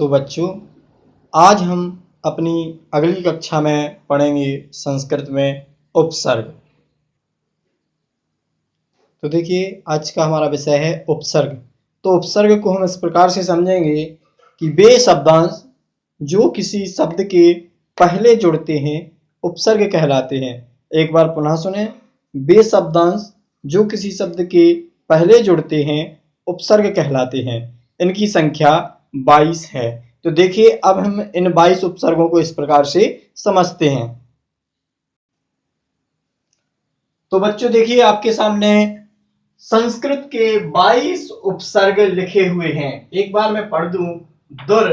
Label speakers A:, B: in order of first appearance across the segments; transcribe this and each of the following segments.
A: तो बच्चों, आज हम अपनी अगली कक्षा में पढ़ेंगे संस्कृत में उपसर्ग। तो देखिए, आज का हमारा विषय है उपसर्ग। तो उपसर्ग को हम इस प्रकार से समझेंगे कि वे शब्दांश जो किसी शब्द के पहले जुड़ते हैं उपसर्ग कहलाते हैं। एक बार पुनः सुने, वे शब्दांश जो किसी शब्द के पहले जुड़ते हैं उपसर्ग कहलाते हैं। इनकी संख्या 22 है। तो देखिए, अब हम इन 22 उपसर्गों को इस प्रकार से समझते हैं। तो बच्चों देखिए, आपके सामने संस्कृत के 22 उपसर्ग लिखे हुए हैं। एक बार मैं पढ़ दूं। दुर,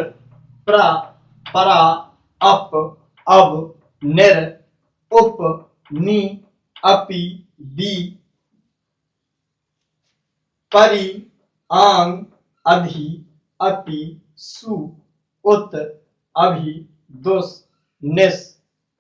A: प्र, परा, अप, अब, निर, उप, नि, अपि, दि, परि, आंग, अधि, अपि, सु, उत, अभि, दुस, निस,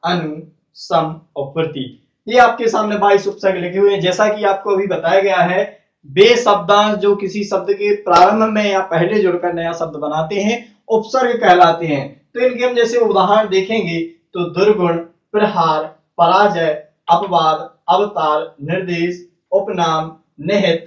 A: अनु, सम और प्रति। ये आपके सामने 22 उपसर्ग लिखे हुए हैं। जैसा कि आपको अभी बताया गया है, वे शब्दांश जो किसी शब्द के प्रारंभ में या पहले जुड़कर नया शब्द बनाते हैं उपसर्ग कहलाते हैं। तो इनके हम जैसे उदाहरण देखेंगे तो दुर्गुण, प्रहार, पराजय, अपवाद, अवतार, निर्देश, उपनाम, निहित,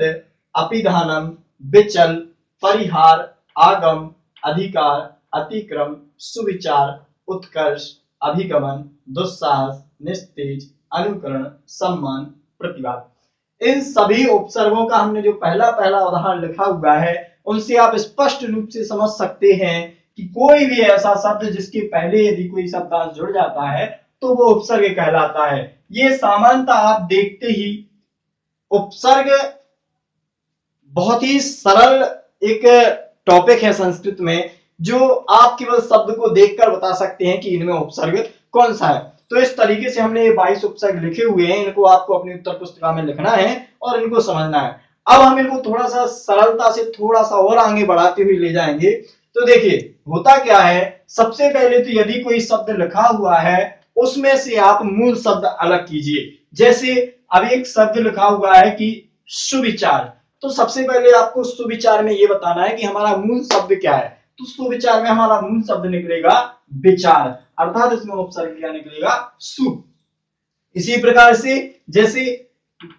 A: अपिधानम, विचल, परिहार, आगम, अधिकार, अतिक्रम, सुविचार, उत्कर्ष, अभिगमन, दुस्साहस, निस्तेज, अनुकरण, सम्मान, प्रतिवाद। इन सभी उपसर्गों का हमने जो पहला उदाहरण लिखा हुआ है उनसे आप स्पष्ट रूप से समझ सकते हैं कि कोई भी ऐसा शब्द जिसके पहले यदि कोई शब्दांश जुड़ जाता है तो वो उपसर्ग कहलाता है। ये सामान्यतः आप देखते ही उपसर्ग बहुत ही सरल एक टॉपिक है संस्कृत में, जो आप केवल शब्द को देखकर बता सकते हैं कि इनमें उपसर्ग कौन सा है। तो इस तरीके से हमने ये 22 उपसर्ग लिखे हुए हैं। इनको आपको अपनी उत्तर पुस्तिका में लिखना है और इनको समझना है। अब हम इनको थोड़ा सा सरलता से थोड़ा सा और आगे बढ़ाते हुए ले जाएंगे। तो देखिए, होता क्या है, सबसे पहले तो यदि कोई शब्द लिखा हुआ है उसमें से आप मूल शब्द अलग कीजिए। जैसे अब एक शब्द लिखा हुआ है कि सुविचार, तो सबसे पहले आपको सुविचार में ये बताना है कि हमारा मूल शब्द क्या है। तो सुविचार में हमारा मूल शब्द निकलेगा विचार, अर्थात इसमें उपसर्ग क्या निकलेगा, सु। इसी प्रकार से जैसे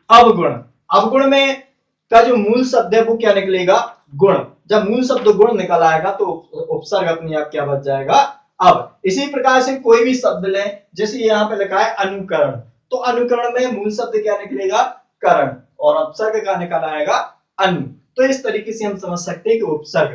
A: अवगुण, अवगुण में का जो मूल शब्द है वो क्या निकलेगा, गुण। जब मूल शब्द गुण निकल आएगा तो उपसर्ग अपने आप क्या बच जाएगा, अब। इसी प्रकार से कोई भी शब्द लें, जैसे यहाँ पे लिखा है अनुकरण, तो अनुकरण में मूल शब्द क्या निकलेगा, करण, और उपसर्ग का निकल आएगा अनु। तो इस तरीके से हम समझ सकते हैं कि उपसर्ग।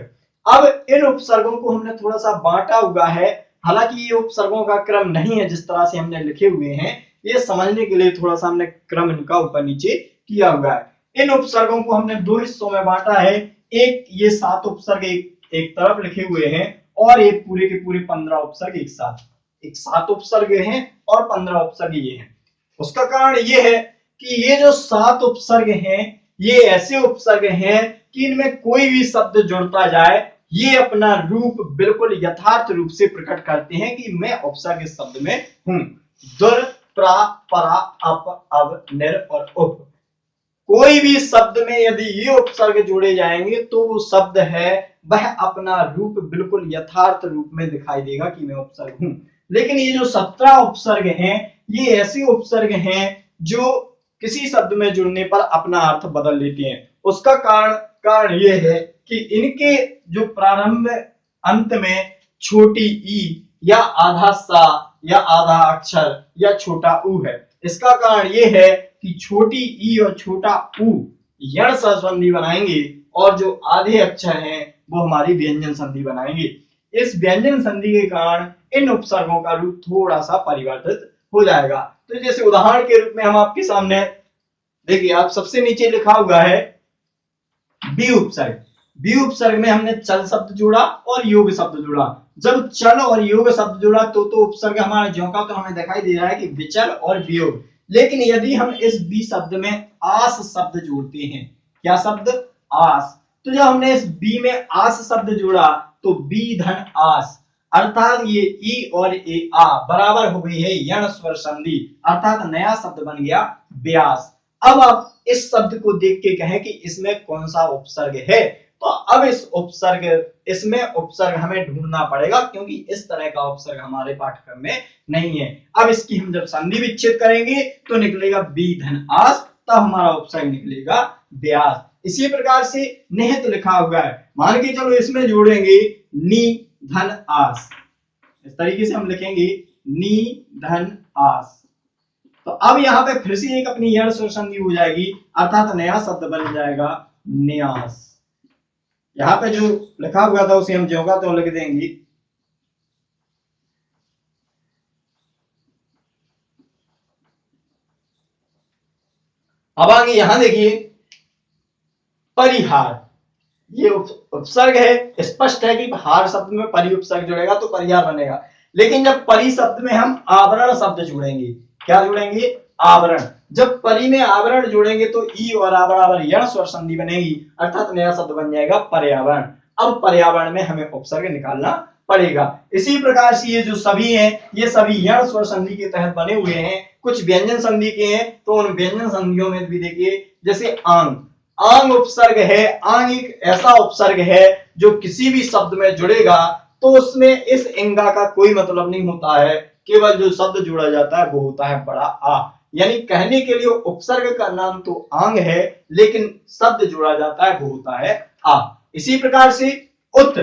A: अब इन उपसर्गों को हमने थोड़ा सा बांटा हुआ है। हालांकि ये उपसर्गों का क्रम नहीं है जिस तरह से हमने लिखे हुए हैं, ये समझने के लिए थोड़ा सा हमने क्रम इनका ऊपर नीचे किया हुआ है। इन उपसर्गों को हमने दो हिस्सों में बांटा है। एक ये 7 उपसर्ग एक तरफ लिखे हुए हैं और ये पूरे के पूरे 15 उपसर्ग एक साथ। एक 7 उपसर्ग हैं और 15 उपसर्ग ये हैं। उसका कारण ये है कि ये जो 7 उपसर्ग हैं ये ऐसे उपसर्ग हैं कि इनमें कोई भी शब्द जुड़ता जाए ये अपना रूप बिल्कुल यथार्थ रूप से प्रकट करते हैं कि मैं उपसर्ग इस शब्द में हूं। दुर, प्रा, परा, अप, अब, निर और उप, कोई भी शब्द में यदि ये उपसर्ग जोड़े जाएंगे तो वो शब्द है वह अपना रूप बिल्कुल यथार्थ रूप में दिखाई देगा कि मैं उपसर्ग हूं। लेकिन ये जो 17 उपसर्ग हैं ये ऐसे उपसर्ग हैं जो किसी शब्द में जुड़ने पर अपना अर्थ बदल लेते हैं। उसका कारण ये है कि इनके जो प्रारंभ अंत में छोटी ई या आधा सा या आधा अक्षर या छोटा ऊ है। इसका कारण ये है कि छोटी ई और छोटा ऊ यण संधि बनाएंगे और जो आधे अक्षर हैं वो हमारी व्यंजन संधि बनाएंगे। इस व्यंजन संधि के कारण इन उपसर्गों का रूप थोड़ा सा परिवर्तित हो जाएगा। तो जैसे उदाहरण के रूप में हम आपके सामने देखिए, आप सबसे नीचे लिखा हुआ है बी उपसर्ग। बी उपसर्ग में हमने चल शब्द जोड़ा और योग शब्द जोड़ा। जब चल और योग शब्द जोड़ा तो उपसर्ग हमारा ज्यों का तो हमें दिखाई दे रहा है कि विचल और वियोग। लेकिन यदि हम इस बी शब्द में आस शब्द जोड़ते हैं, क्या शब्द, आस, तो जब हमने इस बी में आस शब्द जोड़ा तो बी धन आस, अर्थात ये ई और ए आ बराबर हो गई है यण स्वर संधि, अर्थात नया शब्द बन गया व्यास। अब आप इस शब्द को देख के कहें कि इसमें कौन सा उपसर्ग है, तो अब इसमें उपसर्ग हमें ढूंढना पड़ेगा, क्योंकि इस तरह का उपसर्ग हमारे पाठ्यक्रम में नहीं है। अब इसकी हम जब संधि विच्छेद करेंगे तो निकलेगा बी धन आस, तब हमारा उपसर्ग निकलेगा ब्यास। इसी प्रकार से निहित लिखा हुआ है, मान के चलो इसमें जोड़ेंगे नी धन आस, इस तरीके से हम लिखेंगे नी धन आस। तो अब यहाँ पे फिर से एक अपनी यण स्वर संधि हो जाएगी, अर्थात नया शब्द बन जाएगा न्यास। यहाँ पे जो लिखा हुआ था उसे हम ज्यों का त्यों लिख देंगे। अब आगे यहां देखिए परिहार, ये उपसर्ग है, स्पष्ट है कि हार शब्द में परि उपसर्ग जुड़ेगा तो परिहार बनेगा। लेकिन जब परि शब्द में हम आवरण शब्द जुड़ेंगे, क्या जुड़ेंगे? आवरण। जब परि में आवरण जोड़ेंगे तो ई और आ बराबर यण स्वर संधि बनेगी, अर्थात नया शब्द बन जाएगा पर्यावरण। अब पर्यावरण में हमें उपसर्ग निकालना पड़ेगा। इसी प्रकार से ये जो सभी हैं, ये सभी यण स्वर संधि के तहत बने हुए हैं। कुछ व्यंजन संधि के हैं, तो उन व्यंजन संधियों में भी देखिए, जैसे आंग, आंग उपसर्ग है। आंग एक ऐसा उपसर्ग है जो किसी भी शब्द में जुड़ेगा तो उसमें इस इंगा का कोई मतलब नहीं होता है, केवल जो शब्द जोड़ा जाता है वो होता है बड़ा आ। यानी कहने के लिए उपसर्ग का नाम तो आंग है, लेकिन शब्द जोड़ा जाता है वो होता है आ। इसी प्रकार से उत,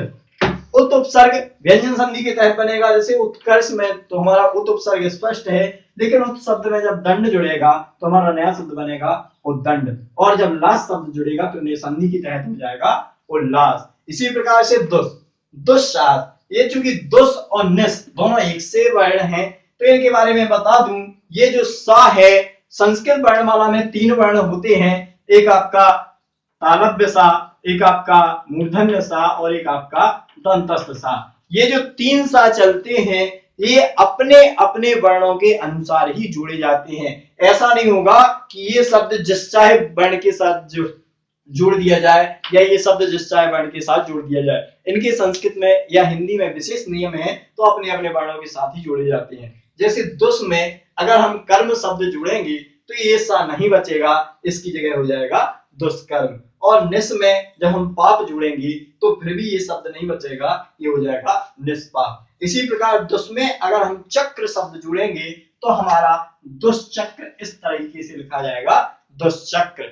A: उत उपसर्ग व्यंजन संधि के तहत बनेगा। जैसे उत्कर्ष में तो हमारा उत उपसर्ग स्पष्ट है, लेकिन उत शब्द में जब दंड जुड़ेगा तो हमारा नया शब्द बनेगा उद्दंड, और जब लास शब्द जुड़ेगा तो नए संधि के तहत हो जाएगा उल्लास। इसी प्रकार से दुस, दुस्साहस, ये चूंकि दुस और निस दोनों एक से वर्ण हैं, तो इनके बारे में बता दूं, ये जो सा है, संस्कृत वर्णमाला में 3 वर्ण होते हैं, एक आपका तालव्य सा, एक आपका मूर्धन्य सा और एक आपका दंतस्थ सा। ये जो 3 सा चलते हैं, ये अपने अपने वर्णों के अनुसार ही जोड़े जाते हैं। ऐसा नहीं होगा कि ये शब्द जिस चाहे वर्ण के साथ जोड़ दिया जाए, या ये शब्द जिस चाहे वर्ण के साथ जोड़ दिया जाए। इनके संस्कृत में या हिंदी में विशेष नियम है, तो अपने अपने वर्णों के साथ ही जोड़े जाते हैं। जैसे दुस में अगर हम कर्म शब्द जुड़ेंगे तो ये सा नहीं बचेगा, इसकी जगह हो जाएगा दुष्कर्म। और निस में जब हम पाप जुड़ेंगे तो फिर भी ये शब्द नहीं बचेगा, ये हो जाएगा निष्पाप। इसी प्रकार दुस में अगर हम चक्र शब्द जुड़ेंगे तो हमारा दुष्चक्र इस तरीके से लिखा जाएगा दुष्चक्र।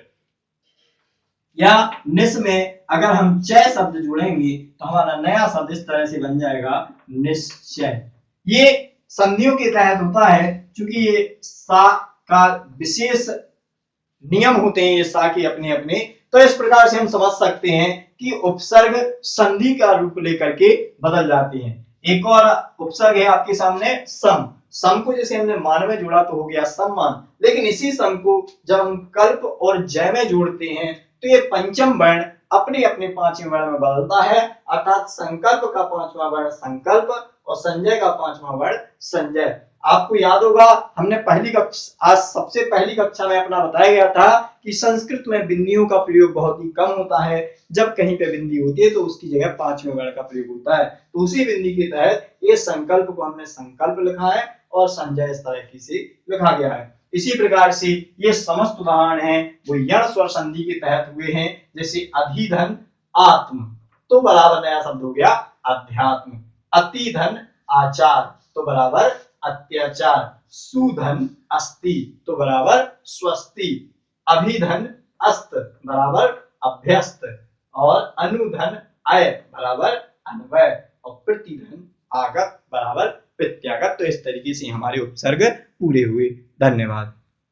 A: या निस में अगर हम चय शब्द जुड़ेंगे तो हमारा नया शब्द इस तरह से बन जाएगा निश्चय। ये संधियों के तहत होता है, क्योंकि ये सा का विशेष नियम होते हैं, ये सा के अपने अपने। तो इस प्रकार से हम समझ सकते हैं कि उपसर्ग संधि का रूप लेकर के बदल जाते हैं। एक और उपसर्ग है आपके सामने सम। सम को जैसे हमने मान में जोड़ा तो हो गया सम्मान, लेकिन इसी सम को जब हम कल्प और जय में जोड़ते हैं तो ये पंचम वर्ण अपने अपने 5वें वर्ण में बदलता है, अर्थात संकल्प का 5वां वर्ण संकल्प और संजय का 5वां वर्ण संजय। आपको याद होगा, हमने आज सबसे पहली कक्षा में अपना बताया गया था कि संस्कृत में बिंदियों का प्रयोग बहुत ही कम होता है। जब कहीं पे बिंदी होती है तो उसकी जगह 5वें वर्ण का प्रयोग होता है। तो उसी बिंदी के तहत ये संकल्प को हमने संकल्प लिखा है और संजय इस तरह से लिखा गया है। इसी प्रकार से ये समस्त उदाहरण हैं वो यण स्वर संधि के तहत हुए हैं। जैसे अधिधन आत्म तो बराबर नया शब्द हो गया अध्यात्म, अतिधन आचार तो बराबर अत्याचार, सुधन अस्ति तो बराबर स्वस्ति, अभिधन अस्त बराबर अभ्यस्त, और अनुधन अय बराबर अन्वय, और प्रतिधन आगत बराबर प्रत्यागत। तो इस तरीके से हमारे उपसर्ग पूरे हुए। धन्यवाद।